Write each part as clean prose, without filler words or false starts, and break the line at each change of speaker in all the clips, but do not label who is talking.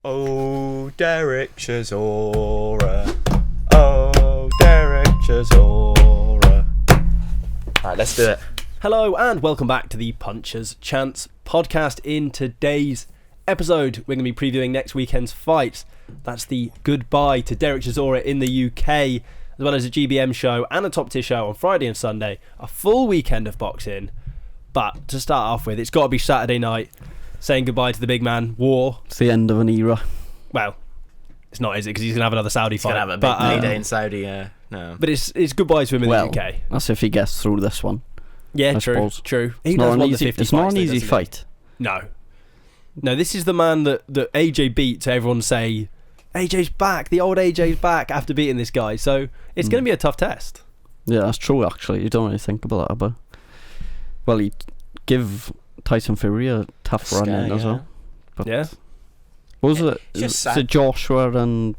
Oh, Derek Chisora. Oh, Derek Chisora. Alright, let's do it.
Hello and welcome back to the Puncher's Chance podcast. In today's episode, we're going to be previewing next weekend's fights. That's the goodbye to Derek Chisora in the UK, as well as a GBM show and a top tier show on Friday and Sunday. A full weekend of boxing. But to start off with, it's got to be Saturday night, saying goodbye to the big man, War.
It's the end of an era.
Well, it's not, is it? Because he's going to have another Saudi fight.
He's going to have a big payday in Saudi, no.
But it's goodbye to him in the UK.
That's if he gets through this one.
Yeah,
I
true.
suppose.
True. He
It's
does
not
want
an
the
easy,
50
it's not
fights,
an
though,
easy
doesn't he?
fight.
No, this is the man that AJ beat, so everyone say, AJ's back, the old AJ's back after beating this guy. So it's going to be a tough test.
Yeah, that's true, actually. You don't really think about that, but... Well, he'd give Tyson Fury a tough run in as well. But
Yeah.
what was it?
Just
Is it Joshua and...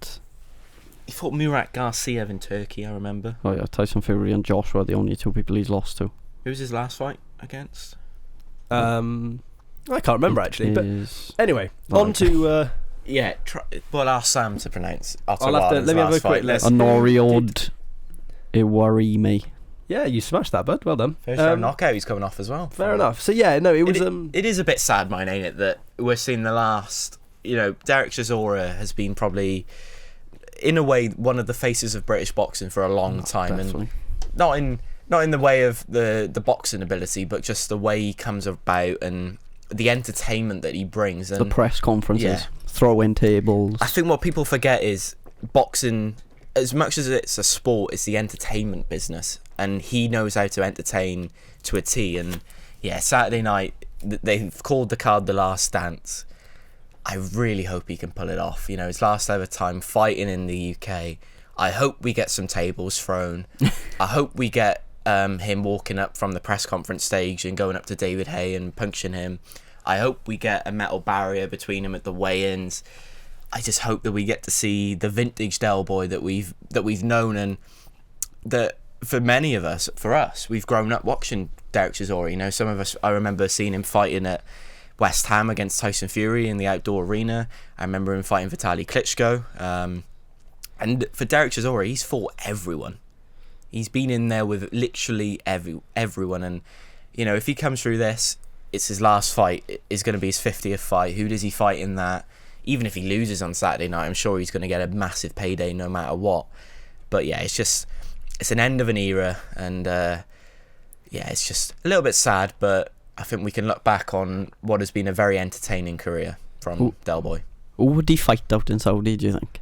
He fought Murat Garcia in Turkey, I remember.
Oh yeah, Tyson Fury and Joshua are the only two people he's lost to.
Who was his last fight against?
I can't remember actually, but anyway, on to
Yeah, well, ask Sam to pronounce Otto
I'll have to-
Wallin's
let me have a
last
quick
fight.
list.
Honoriod Iwarime.
yeah, you smashed that, bud. Well done.
First round knockout he's coming off as well.
Fair enough. So yeah, no, it was
It is a bit sad, mine, ain't it, that we're seeing the last... Derek Chisora has been probably, in a way, one of the faces of British boxing for a long time.
Definitely.
And not in the way of the boxing ability, but just the way he comes about and the entertainment that he brings. And
The press conferences.
Yeah.
Throw-in tables.
I think what people forget is boxing, as much as it's a sport, it's the entertainment business, and he knows how to entertain to a T. And yeah, Saturday night they've called the card The Last Dance. I really hope he can pull it off. His last ever time fighting in the UK. I hope we get some tables thrown. I hope we get him walking up from the press conference stage and going up to David Haye and punching him. I hope we get a metal barrier between him at the weigh-ins. I just hope that we get to see the vintage Del Boy that we've known, and that for many of us, for us, we've grown up watching Derek Chisora. Some of us, I remember seeing him fighting at West Ham against Tyson Fury in the outdoor arena. I remember him fighting Vitaly Klitschko. And for Derek Chisora, he's fought everyone. He's been in there with literally everyone. And, if he comes through this, it's his last fight. It's going to be his 50th fight. Who does he fight in that? Even if he loses on Saturday night, I'm sure he's going to get a massive payday no matter what. But yeah, it's an end of an era. And it's just a little bit sad, but I think we can look back on what has been a very entertaining career from Del Boy.
Who would he fight out in Saudi, do you think?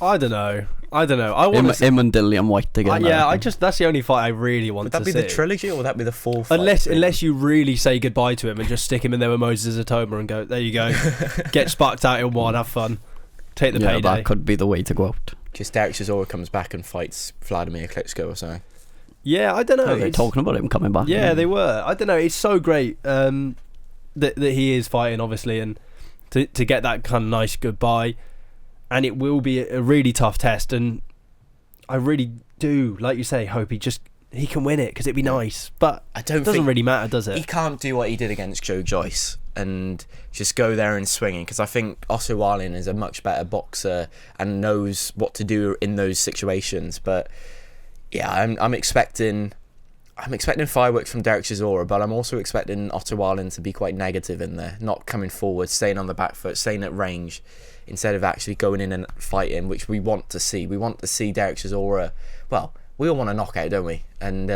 I don't know. I want
Him and Dillian White together.
That's the only fight I really want to see.
Would that be the trilogy, or would that be the full fight?
Unless you really say goodbye to him and just stick him in there with Moses Atoma and go, there you go, get sparked out in one, have fun, take the payday.
That could be the way to go out.
Just Derek Chisora comes back and fights Vladimir Klitschko or something.
Yeah, I don't know.
They're talking about him coming back.
Yeah, they were. I don't know. It's so great that he is fighting, obviously, and to get that kind of nice goodbye. And it will be a really tough test. And I really do, like you say, hope he can win it, because it'd be nice. But it doesn't really matter, does it?
He can't do what he did against Joe Joyce and just go there and swinging, because I think Otto Wallin is a much better boxer and knows what to do in those situations. But yeah, I'm expecting fireworks from Derek Chisora, but I'm also expecting Otto Wallin to be quite negative in there, not coming forward, staying on the back foot, staying at range, instead of actually going in and fighting, which we want to see. We want to see Derek Chisora. Well, we all want a knockout, don't we? And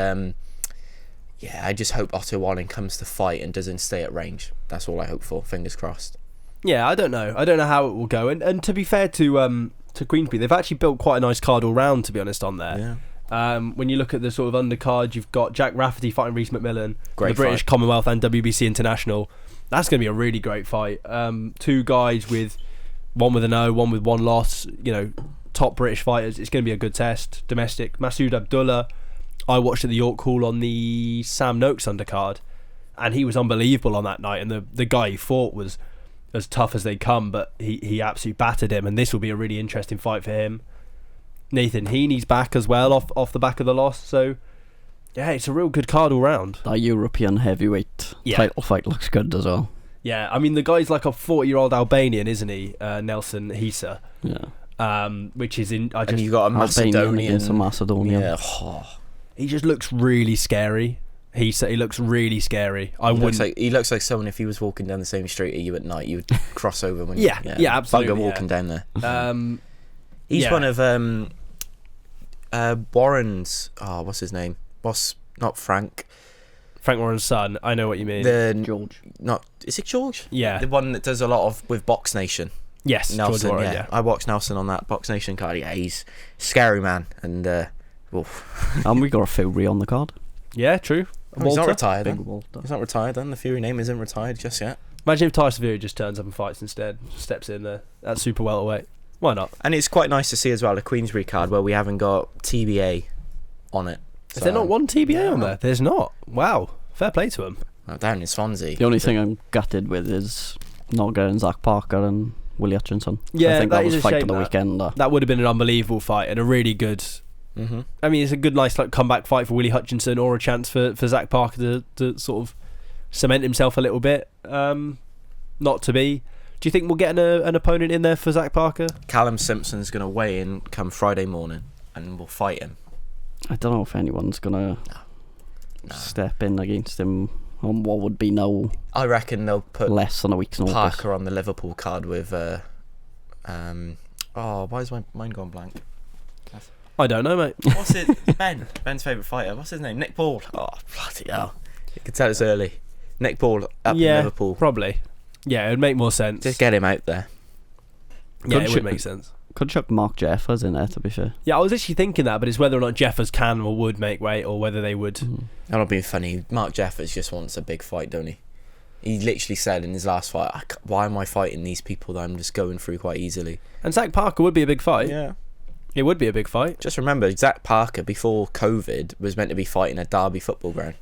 I just hope Otto Wallin comes to fight and doesn't stay at range. That's all I hope for. Fingers crossed.
Yeah, I don't know how it will go. And to be fair to Queensberry, they've actually built quite a nice card all round, to be honest, on there. Yeah. When you look at the sort of undercard, you've got Jack Rafferty fighting Rhys McMillan, the British Commonwealth and WBC International. That's going to be a really great fight. Two guys with one with an O, one with one loss, top British fighters. It's going to be a good test. Domestic. Masood Abdullah, I watched at the York Hall on the Sam Noakes undercard, and he was unbelievable on that night. And the guy he fought was as tough as they come, but he absolutely battered him, and this will be a really interesting fight for him. Nathan Heaney's back as well off the back of the loss, so yeah, it's a real good card all round.
That European heavyweight title fight looks good as well.
Yeah, I mean the guy's like a 40-year-old Albanian, isn't he? Nelson Hisa.
Yeah.
Which is in.
And you got a
Albanian against a
Macedonian.
Macedonian.
Yeah. Oh.
He just looks really scary. He looks really scary.
He looks like someone if he was walking down the same street as you at night, you would cross over when
Yeah, absolutely.
Bugger walking down there. He's
Yeah.
one of Warren's. Oh, what's his name? Not Frank.
Frank Warren's son. I know what you mean.
George.
Is it George?
Yeah.
The one that does a lot with Box Nation.
Yes,
Nelson.
George Warren, yeah.
I watched Nelson on that Box Nation card. Yeah, he's a scary man, and
And we got a Fury on the card.
Yeah, true.
he's not retired.
Big
Then.
Walter.
He's not retired. Then the Fury name isn't retired just yet.
Imagine if Tyson Fury just turns up and fights instead, steps in there. That's super welterweight. Why not?
And it's quite nice to see as well a Queensberry card where we haven't got TBA on it.
Is there not one TBA
Yeah.
on there? There's not. Wow. Fair play to him.
Well, down in Swansea.
The only thing I'm gutted with is not getting Zach Parker and Willie Hutchinson.
Yeah,
I think
that
that
is
was
a
fight
shame
of the
that.
weekend.
That would have been an unbelievable fight and a really good.
Mm-hmm.
I mean, it's a good, nice like comeback fight for Willie Hutchinson, or a chance for Zach Parker to sort of cement himself a little bit. Not to be. Do you think we'll get an opponent in there for Zach Parker?
Callum Simpson's going to weigh in come Friday morning and we'll fight him.
I don't know if anyone's gonna
No.
step in against him on what would be no
I reckon they'll put
less than a week's notice.
Parker on the Liverpool card with why is my mind gone blank?
I don't know, mate.
What's it? Ben's favourite fighter. What's his name? Nick Ball. Oh, bloody hell. You can tell it's early. Nick Ball up in Liverpool.
Probably. Yeah, it would make more sense.
Just get him out there.
Yeah,
Could
it
you-
would make sense.
Could chuck Mark Jeffers in there, to be fair.
Yeah, I was actually thinking that, but it's whether or not Jeffers can or would make weight, or whether they would.
That'll be funny. Mark Jeffers just wants a big fight, don't he? He literally said in his last fight, why am I fighting these people that I'm just going through quite easily?
And Zach Parker would be a big fight.
Yeah.
It would be a big fight.
Just remember, Zach Parker, before COVID, was meant to be fighting at Derby football ground.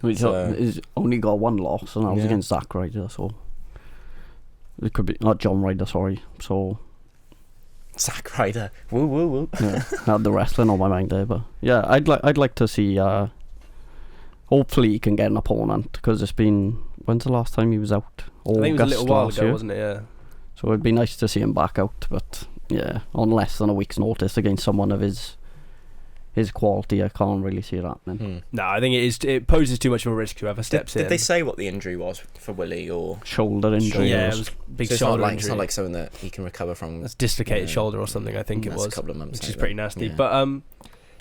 He's only got one loss, and that was against Zack Ryder, so... It could be... Not John Ryder, sorry. So...
Zack Ryder. Woo, woo, woo.
Yeah, I had the wrestling on my mind there, but... Yeah, I'd like to see... hopefully he can get an opponent, because it's been... When's the last time he was out?
I think it was a little while ago,
year.
wasn't it? Yeah.
So it'd be nice to see him back out, but... Yeah, on less than a week's notice against someone of his quality, I can't really see it happening.
No, I think it poses too much of a risk whoever steps in.
Did they say what the injury was for Willie, or
Shoulder injury.
Yeah,
or
it was big
so it's
shoulder
not
injury.
it's not like something that he can recover from?
That's dislocated shoulder or something, I think it
That's
was.
a couple of months
which is
out,
pretty
though.
nasty.
Yeah.
But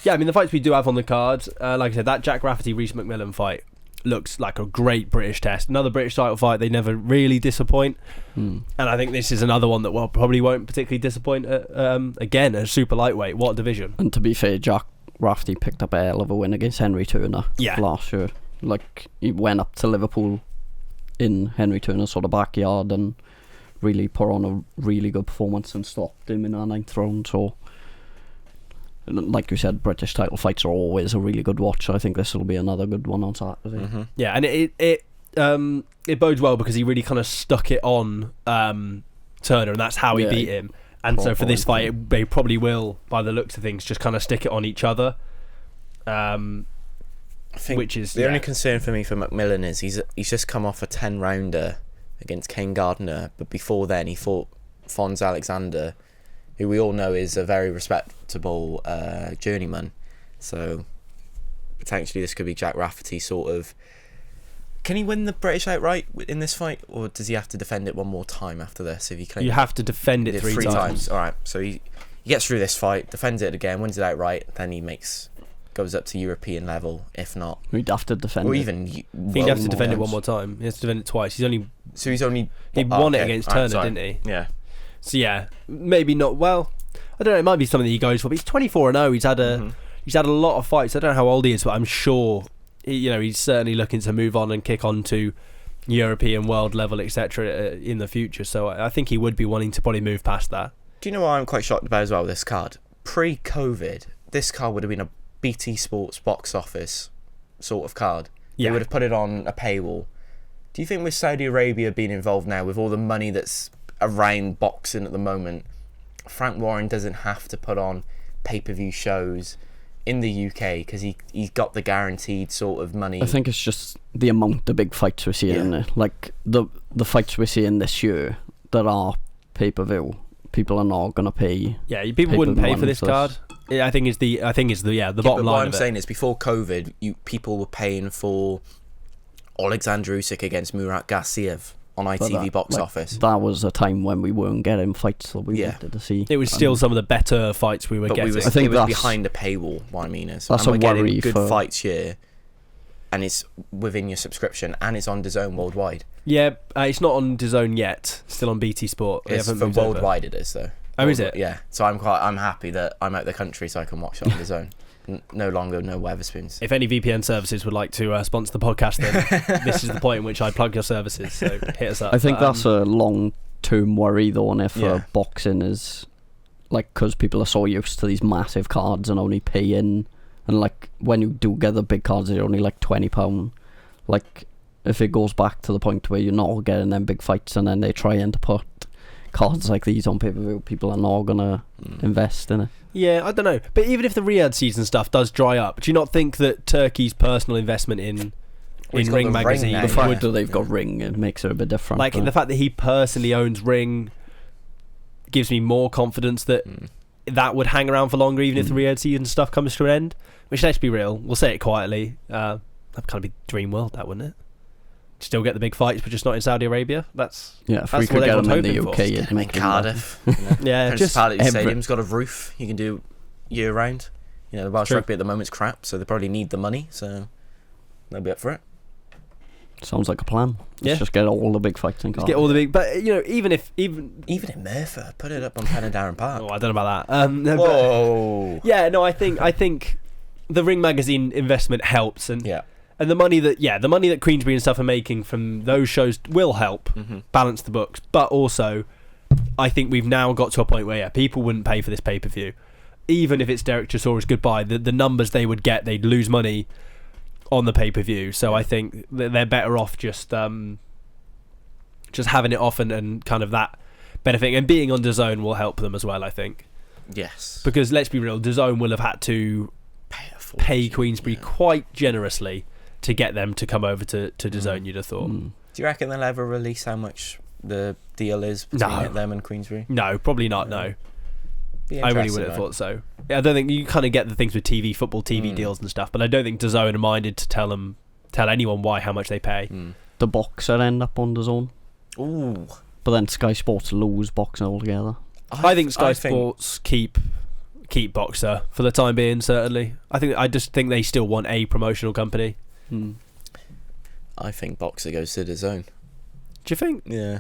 yeah, I mean the fights we do have on the card, like I said, that Jack Rafferty Reece McMillan fight looks like a great British test. Another British title fight. They never really disappoint, and I think this is another one that probably won't particularly disappoint. Again, a super lightweight. What division?
And to be fair, Jack Rafferty picked up a hell of a win against Henry Turner last year. Like, he went up to Liverpool in Henry Turner's sort of backyard and really put on a really good performance and stopped him in our 9th round. So, like you said, British title fights are always a really good watch. I think this will be another good one on Saturday.
Mm-hmm.
Yeah, and it bodes well because he really kind of stuck it on Turner, and that's how he beat him. And so for this fight, they probably will, by the looks of things, just kind of stick it on each other.
I think
which is
the only concern for me for McMillan is he's just come off a 10-rounder against Kane Gardner, but before then he fought Fons Alexander, who we all know is a very respectable journeyman. So potentially this could be Jack Rafferty sort of. Can he win the British outright in this fight, or does he have to defend it one more time after this? If he claims
you have to defend it three times.
All right, so he gets through this fight, defends it again, wins it outright, then he goes up to European level. If not,
He'd have to defend
or
it.
even
He'd have to defend it one more time. He has to defend it twice. He won it against Turner, didn't he?
Yeah.
So yeah, maybe not. Well, I don't know. It might be something that he goes for. But he's 24-0. He's had a lot of fights. I don't know how old he is, but I'm sure he's certainly looking to move on and kick on to European, world level, etc. In the future. So I think he would be wanting to probably move past that.
Do you know what I'm quite shocked about as well? This card, pre-COVID, this card would have been a BT Sports box office sort of card.
Yeah.
They would have put it on a paywall. Do you think with Saudi Arabia being involved now, with all the money that's around boxing at the moment, Frank Warren doesn't have to put on pay-per-view shows? in the UK because he's got the guaranteed sort of money.
I think it's just the amount of big fights we're seeing.
Yeah.
Like the fights we're seeing this year that are pay-per-view, people are not gonna pay.
Yeah, people wouldn't pay for this card. Yeah, I think is the bottom line.
What I'm
of it.
saying is, before COVID, people were paying for Alexander Usyk against Murat Gassiev on ITV Box Office.
That was a time when we weren't getting fights that we wanted to see.
It was still some of the better fights we were getting.
I think
it was behind a paywall. What I mean is,
that's
we're
a worry
getting good
for
fights here, and it's within your subscription, and it's on DAZN worldwide.
Yeah, it's not on DAZN yet. Still on BT Sport.
It's for worldwide. It is though.
Oh, is it?
Yeah. So I'm happy that I'm out the country, so I can watch it on DAZN. No longer no Weatherspoons.
If any VPN services would like to sponsor the podcast, then this is the point in which I plug your services. So hit us up.
I think that's a long-term worry, though, and if boxing is like, because people are so used to these massive cards and only paying, and like when you do get the big cards, they're only like £20. Like if it goes back to the point where you're not getting them big fights, and then they try to put cards like these on pay-per-view, people are not gonna invest in it.
Yeah, I don't know. But even if the Riyadh season stuff does dry up, do you not think that Turkey's personal investment in Ring magazine,
the fact that they've got Ring, it makes it a bit different.
Like the fact that he personally owns Ring gives me more confidence that that would hang around for longer, even if the Riyadh season stuff comes to an end. Which, let's be real, we'll say it quietly, that'd kind of be dream world, that wouldn't it? Still get the big fights, but just not in Saudi Arabia.
If we could get them in the UK, it'd make
Cardiff.
Yeah,
Principality Stadium's got a roof you can do year round. You know, the Welsh rugby at the moment's crap, so they probably need the money, so they'll be up for it.
Sounds like a plan. Let's just get all the big fights in Cardiff.
Get all the big, but you know, even
in Merthyr, put it up on Pen and Darren Park.
Oh, I don't know about that.
Whoa.
Yeah, no, I think the Ring magazine investment helps, and the money that Queensberry and stuff are making from those shows will help balance the books. But also, I think we've now got to a point where people wouldn't pay for this pay-per-view, even if it's Derek Chisora's goodbye. The numbers they would get, they'd lose money on the pay-per-view. So I think they're better off just having it off and kind of that benefiting, and being on DAZN will help them as well, I think.
Yes,
because let's be real, DAZN will have had to pay Queensberry quite generously to get them to come over to DAZN, you'd have thought.
Do you reckon they'll ever release how much the deal is between them and Queensberry?
No, probably not, no. I really would have thought so. Yeah, I don't think you kind of get the things with football TV deals and stuff, but I don't think DAZN are minded to tell anyone how much they pay.
The Boxer end up on DAZN.
Ooh.
But then Sky Sports lose Boxing altogether.
I think Sky Sports keep Boxer for the time being, certainly. I just think they still want a promotional company.
I think Boxer goes to DAZN.
Do you think?
Yeah.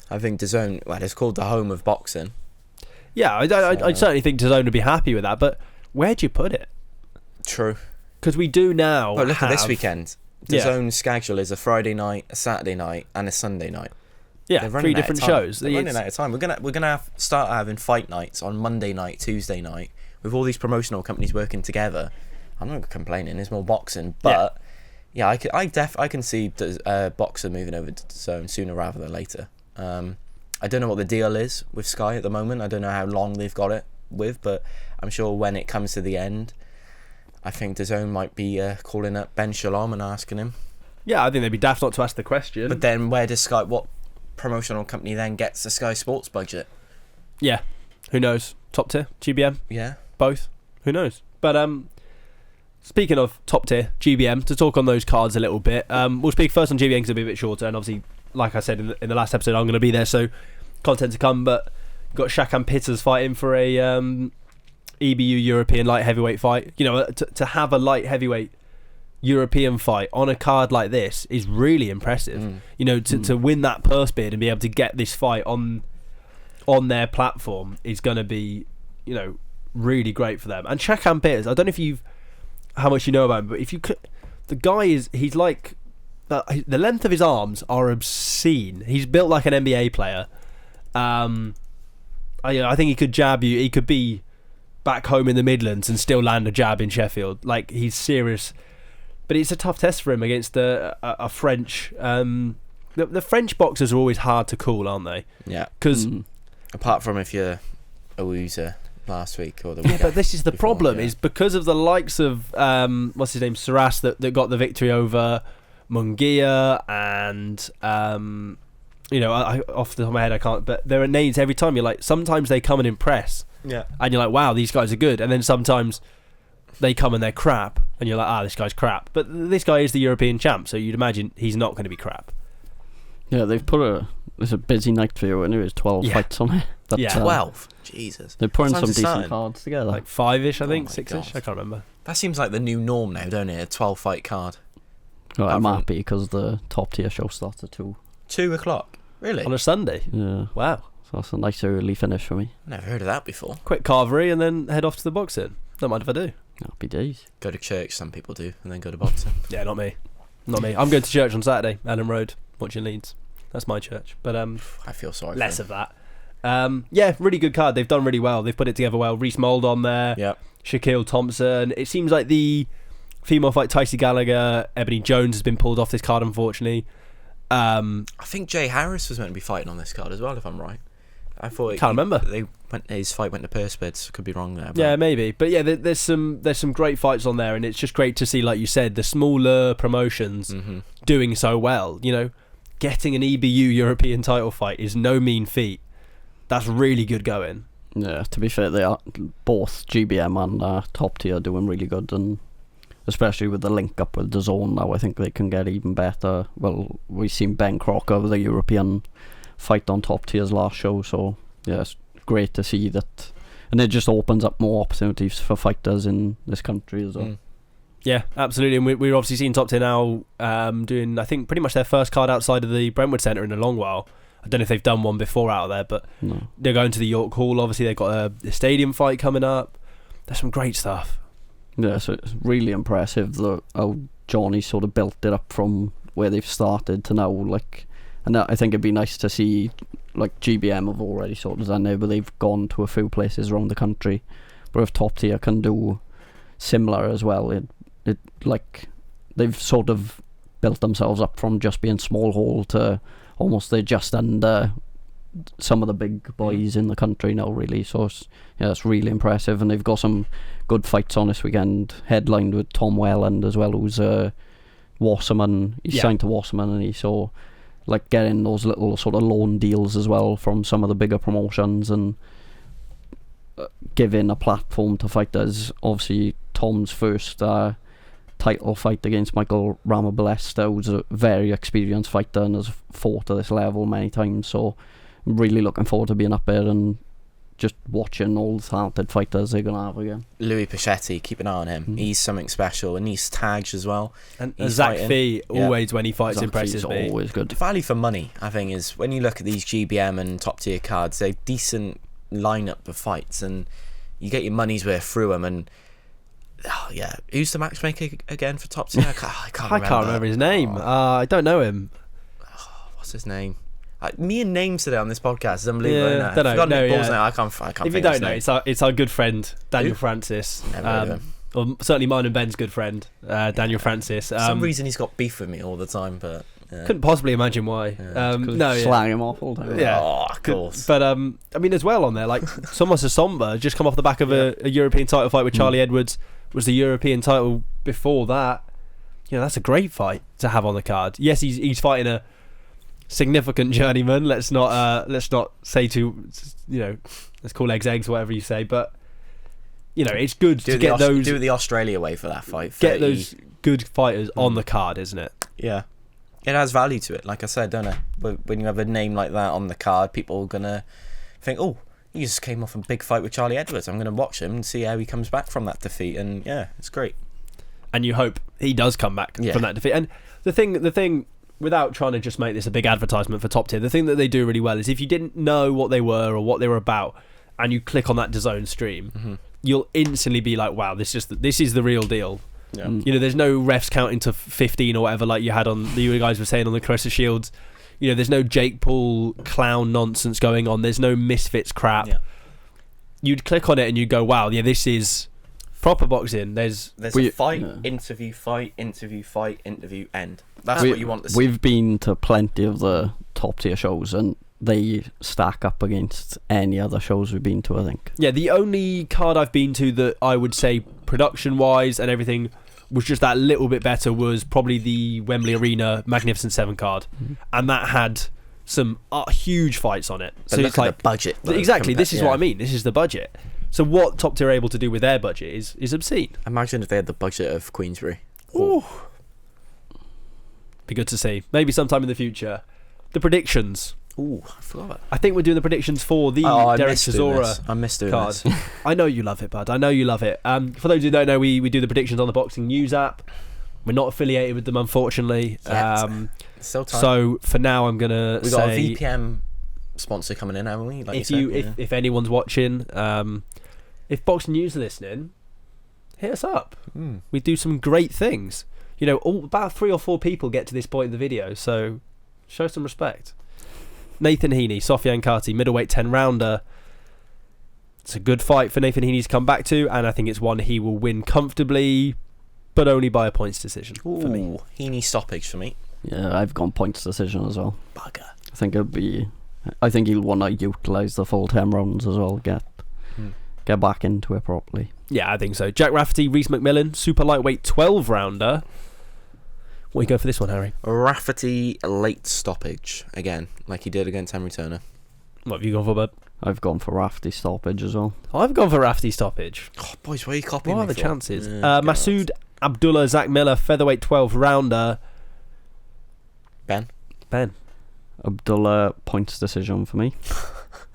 I think DAZN, it's called the home of boxing.
Yeah, I certainly think DAZN would be happy with that, but where'd you put it?
True.
Because we do now
look at this weekend. DAZN's schedule is a Friday night, a Saturday night, and a Sunday night.
Yeah, 3 different shows.
They're running out of time. We're gonna start having fight nights on Monday night, Tuesday night, with all these promotional companies working together. I'm not complaining. There's more boxing, but I can see Boxer moving over to DAZN sooner rather than later. I don't know what the deal is with Sky at the moment. I don't know how long they've got it with, but I'm sure when it comes to the end, I think DAZN might be calling up Ben Shalom and asking him.
Yeah, I think they'd be daft not to ask the question.
But then where does Sky, what promotional company then gets the Sky Sports budget?
Yeah, who knows? Top tier, GBM?
Yeah.
Both? Who knows? But speaking of top tier, GBM, to talk on those cards a little bit, we'll speak first on GBM because it'll be a bit shorter, and obviously, like I said in the last episode, I'm going to be there, so content to come, but got Shakan Pitters fighting for a EBU European light heavyweight fight. You know, to have a light heavyweight European fight on a card like this is really impressive. You know, to win that purse bid and be able to get this fight on their platform is going to be, you know, really great for them. And Shakan Pitters, I don't know if how much you know about him, but if you could, the guy he's like, the length of his arms are obscene. He's built like an NBA player. I think he could jab you. He could be back home in the Midlands and still land a jab in Sheffield. Like, he's serious. But it's a tough test for him against a French. The French boxers are always hard to call, aren't they?
Yeah.
Because
apart from if you're a Woozer, last week or the week.
Yeah, but this is the
before,
problem,
yeah.
is because of the likes of what's his name, Saras, that got the victory over Munguia, and I off the top of my head I can't, but there are names every time. You're like, sometimes they come and impress, and you're like, wow, these guys are good, and then sometimes they come and they're crap, and you're like, this guy's crap. But this guy is the European champ, so you'd imagine he's not going to be crap.
Yeah, they've put it's a busy night for you, and there's 12 fights on it. But,
12. Jesus.
They're putting
What
some
time's it
decent
starting?
cards together.
Like 5-ish, I think,
my
6-ish,
God.
I can't remember.
That seems like the new norm now, don't it? A 12-fight card.
Well, I'm
from-
happy because the top tier show starts at 2.
2 o'clock. Really?
On a Sunday.
Yeah,
Wow.
so that's a nice early finish for me.
Never heard of that before.
Quick carvery and then head off to the boxing. Don't mind if I do.
Happy days.
Go to church, some people do, and then go to boxing.
Yeah, not me. Not me. I'm going to church on Saturday, Adam Road, watching Leeds. That's my church. But
I feel sorry
less
for
of that. Yeah, really good card. They've done really well. They've put it together well. Reece Mould on there.
Yep.
Shakiel, Thompson. It seems like the female fight, Tycee Gallagher, Ebony Jones, has been pulled off this card, unfortunately.
I think Jay Harris was meant to be fighting on this card as well, if I'm right. I thought
Can't remember.
His fight went to purse bids. Could be wrong there. But
Yeah, maybe. But yeah, there's some great fights on there, and it's just great to see, like you said, the smaller promotions doing so well. Getting an EBU European title fight is no mean feat. That's really good going.
Yeah, to be fair, they are both GBM and top tier doing really good, and especially with the link up with DAZN now, I think they can get even better. Well, we've seen Ben Crocker with the European fight on top tier's last show, so yeah, it's great to see that, and it just opens up more opportunities for fighters in this country as well.
Yeah, absolutely. And we're obviously seeing top tier now doing, I think, pretty much their first card outside of the Brentwood Centre in a long while. I don't know if they've done one before out of there, but
No.
they're going to the York Hall. Obviously, they've got a stadium fight coming up. There's some great stuff.
Yeah, so it's really impressive how Johnny sort of built it up from where they've started to now, and I think it'd be nice to see, GBM have already sort of done it, but they've gone to a few places around the country, but if top tier can do similar as well, it they've sort of built themselves up from just being small hall to almost they're just under some of the big boys in the country now, really. So it's really impressive, and they've got some good fights on this weekend, headlined with Tom Welland as well, who's Wasserman. He's signed to Wasserman, and he's so getting those little sort of loan deals as well from some of the bigger promotions, and giving a platform to fighters. Obviously Tom's first title fight against Michael Ramabalesta, who's a very experienced fighter and has fought at this level many times, so I'm really looking forward to being up there and just watching all the talented fighters they're going to have again.
Louis Pachetti, keep an eye on him. He's something special, and he's tagged as well.
And
He's
Zach
fighting.
Fee, always when he fights,
Zach
impresses
Fee's
me.
always good.
The value for money, I think, is when you look at these GBM and top tier cards, they're decent lineup of fights, and you get your money's worth through them. And who's the matchmaker again for top tier? I can't remember
his name. I don't know him.
What's his name? Me and names today on this podcast is unbelievable.
Yeah,
isn't it?
don't know.
I've forgotten
No,
Nick Ball's
yeah.
name. I can't
If
think
you
of his
don't know,
name.
it's our good friend Daniel
Who?
Francis.
Never heard of him.
Or certainly mine and Ben's good friend Daniel Francis.
For some reason he's got beef with me all the time, but
couldn't possibly imagine why.
Slang him off all the time.
Yeah.
Oh, of course.
But I mean, as well on there, Somos Asomba just come off the back of a European title fight with Charlie Edwards. Was the European title before that. That's a great fight to have on the card. Yes, he's fighting a significant journeyman. Let's not say let's call eggs, whatever you say. But it's good to get those.
Do it the Australia way for that fight. 30.
Get those good fighters on the card, isn't it?
Yeah, it has value to it. Like I said, don't it? When you have a name like that on the card, people are gonna think, "Oh, he just came off a big fight with Charlie Edwards. I'm gonna watch him and see how he comes back from that defeat." And yeah, it's great.
And you hope he does come back from that defeat. And the thing, without trying to just make this a big advertisement for top tier, the thing that they do really well is if you didn't know what they were or what they were about, and you click on that DAZN stream, you'll instantly be like, wow, this is the real deal.
Yeah.
There's no refs counting to 15 or whatever like you had on, you guys were saying on the Caressa Shields. There's no Jake Paul clown nonsense going on. There's no Misfits crap. Yeah. You'd click on it and you'd go, wow, yeah, this is proper boxing. There's
a fight, interview, end. That's what you want to see.
We've been to plenty of the top tier shows, and they stack up against any other shows we've been to, I think.
Yeah, the only card I've been to that I would say production-wise and everything was just that little bit better was probably the Wembley Arena Magnificent 7 card. And that had some huge fights on it.
But
so
look
it's
at
like
the budget. Though,
exactly, this is what I mean. This is the budget. So what Top Tier are able to do with their budget is obscene.
Imagine if they had the budget of Queensberry.
Ooh. Be good to see. Maybe sometime in the future. The predictions.
Ooh, I forgot.
I think we're doing the predictions for the Derek Chisora
I missed doing
card.
this.
I know you love it, bud. I know you love it. For those who don't know, we do the predictions on the Boxing News app. We're not affiliated with them, unfortunately.
Still time.
So for now, I'm gonna
we
say
got a VPN sponsor coming in, haven't we? Like
if anyone's watching, if Boxing News are listening, hit us up. We do some great things. You know, about 3 or 4 people get to this point in the video, so show some respect. Nathan Heaney, Sofian Kati, middleweight 10-rounder. It's a good fight for Nathan Heaney to come back to, and I think it's one he will win comfortably, but only by a points decision for me.
Heaney stoppage for me.
Yeah, I've gone points decision as well.
Bugger.
I think he'll want to utilise the full 10 rounds as well, get back into it properly.
Yeah, I think so. Jack Rafferty, Reece McMillan, super lightweight 12-rounder. What do you go for this one, Harry?
Rafferty late stoppage again, like he did against Henry Turner.
What have you gone for, bud?
I've gone for Rafferty stoppage as well.
I've gone for Rafferty stoppage.
Oh, boys, why are you copying
What
me
are the
for?
chances? Masood Abdullah, Zach Miller, featherweight 12-rounder.
Ben?
Abdullah points decision for me.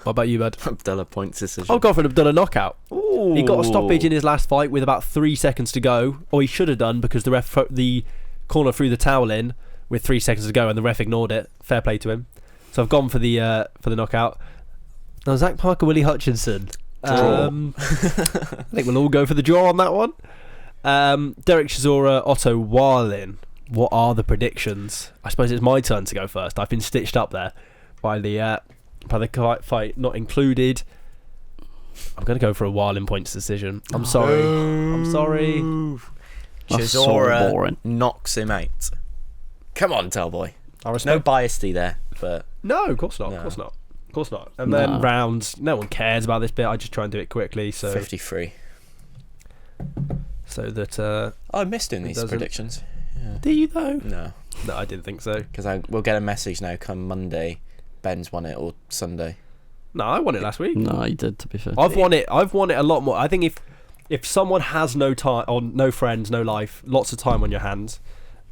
What about you, bud?
Abdullah points decision.
I'll go for an Abdullah knockout.
Ooh.
He got a stoppage in his last fight with about 3 seconds to go, or he should have done because the corner threw the towel in with 3 seconds to go and the ref ignored it. Fair play to him. So I've gone for the knockout. Now Zach Parker, Willie Hutchinson.
Draw.
I think we'll all go for the draw on that one. Derek Chisora, Otto Wallin. What are the predictions? I suppose it's my turn to go first. I've been stitched up there by the fight not included. I'm going to go for a Wallin points decision. I'm sorry.
Chisora knocks him out. Come on, Tellboy. No biasty there, but
no, of course not. Of course not. And then rounds. No one cares about this bit. I just try and do it quickly. So
53.
So that
I missed doing these predictions. Yeah.
Do you though?
No,
I didn't think so.
Because we'll get a message now come Monday. Ben's won it, or Sunday.
No, I won it last week.
No, I did, to be fair.
I've won it a lot more. I think if someone has no time or no friends, no life, lots of time on your hands,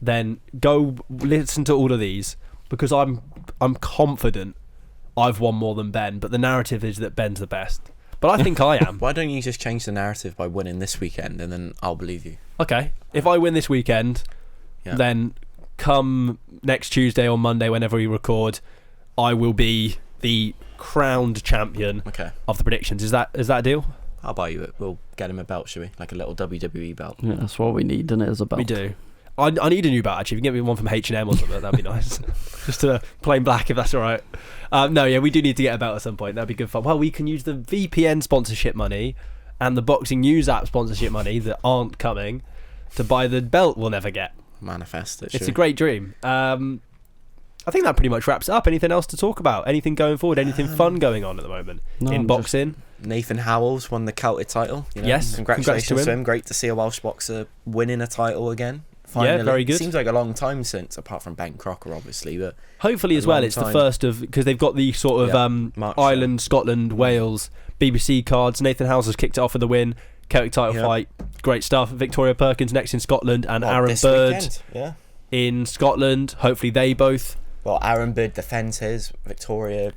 then go listen to all of these, because I'm confident I've won more than Ben, but the narrative is that Ben's the best. But I think I am.
Why don't you just change the narrative by winning this weekend, and then I'll believe you.
Okay, if I win this weekend, then come next Tuesday or Monday, whenever we record, I will be the crowned champion of the predictions. Is that a deal?
I'll buy you it. We'll get him a belt, shall we? Like a little WWE belt.
Yeah, that's what we need, and it is a belt.
We do. I need a new belt, actually. If you can get me one from H&M or something, that'd be nice. Just a plain black, if that's all right. We do need to get a belt at some point. That'd be good fun. Well, we can use the VPN sponsorship money and the Boxing News app sponsorship money that aren't coming to buy the belt we'll never get.
Manifest it.
It's a great dream. I think that pretty much wraps it up. Anything else to talk about? Anything going forward? Anything fun going on at the moment in boxing?
Nathan Howells won the Celtic title.
Yes,
congratulations to him. Great to see a Welsh boxer winning a title again. Finally.
Yeah, very good.
Seems like a long time since, apart from Ben Crocker, obviously, but
hopefully as well, it's the first of, because they've got the sort of Ireland, Scotland, Wales BBC cards. Nathan Howells has kicked it off with a win. Celtic title fight, great stuff. Victoria Perkins next in Scotland, and Aaron Bird in Scotland. Hopefully they both.
Well, Aaron Bird defends his. Victoria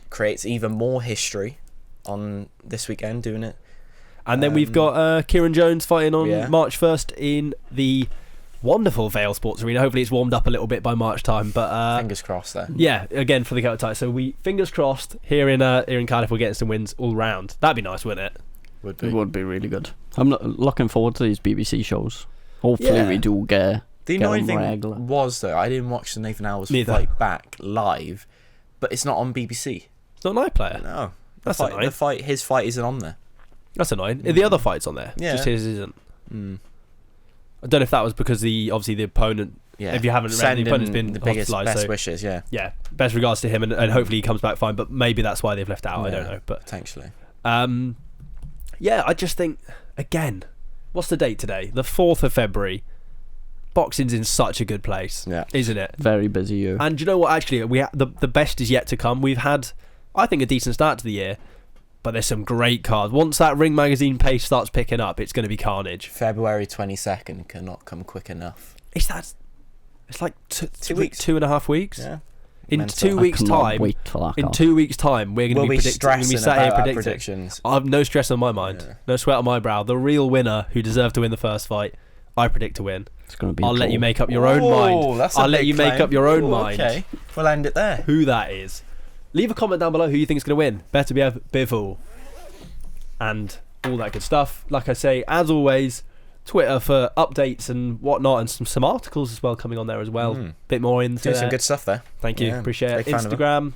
creates even more history on this weekend doing it.
And then we've got Kieran Jones fighting on March 1st in the wonderful Vale Sports Arena. Hopefully it's warmed up a little bit by March time, but
fingers crossed there.
Yeah, again for the Celtic title. So we fingers crossed here in Cardiff we're getting some wins all round. That'd be nice, wouldn't it?
It would be really good. I'm looking forward to these BBC shows. Hopefully we do get.
The annoying thing was, though, I didn't watch the Nathan Howells fight back live, but it's not on BBC.
It's not Live Player?
No.
That's annoying.
His fight isn't on there.
That's annoying. The other fight's on there.
Yeah.
Just his isn't. I don't know if that was because the opponent
Yeah.
If you haven't read, the opponent's been
the biggest,
hospitalised.
best wishes, yeah.
Yeah, best regards to him, and hopefully he comes back fine. But maybe that's why they've left out. I don't know, but
potentially.
Yeah, I just think again, what's the date today? The 4th of February. Boxing's in such a good place, isn't it?
Very busy year.
And you know what? Actually, the best is yet to come. We've had, I think, a decent start to the year, but there's some great cards. Once that Ring Magazine pace starts picking up, it's going to be carnage.
February 22nd cannot come quick enough.
It's like 2 weeks, 2.5 weeks.
Yeah.
In
Mental.
2 weeks' time,
wait for that
in 2 weeks' time, we're going to be
stressing
sat here
about our
predicting.
predictions.
I have no stress on my mind, no sweat on my brow. The real winner, who deserved to win the first fight, I predict to win.
It's going to be.
I'll let you make up your own mind. I'll let you make up your own mind.
Okay, we'll end it there.
Who that is. Leave a comment down below who you think is going to win. Better be Bivol. And all that good stuff. Like I say, as always, Twitter for updates and whatnot, and some articles as well coming on there as well. Bit more into
Doing some good stuff there.
Thank you. Appreciate it. Instagram,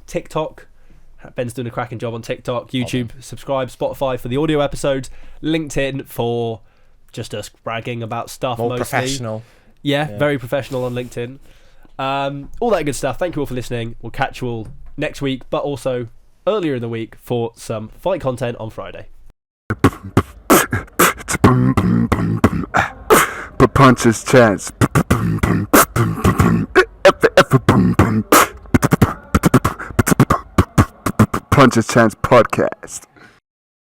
TikTok. Ben's doing a cracking job on TikTok, YouTube. Subscribe, Spotify for the audio episodes. LinkedIn for just us bragging about stuff.
More
mostly.
Professional.
Yeah, very professional on LinkedIn. All that good stuff. Thank you all for listening. We'll catch you all next week, but also earlier in the week for some fight content on Friday.
Punches chance. Punches chance podcast.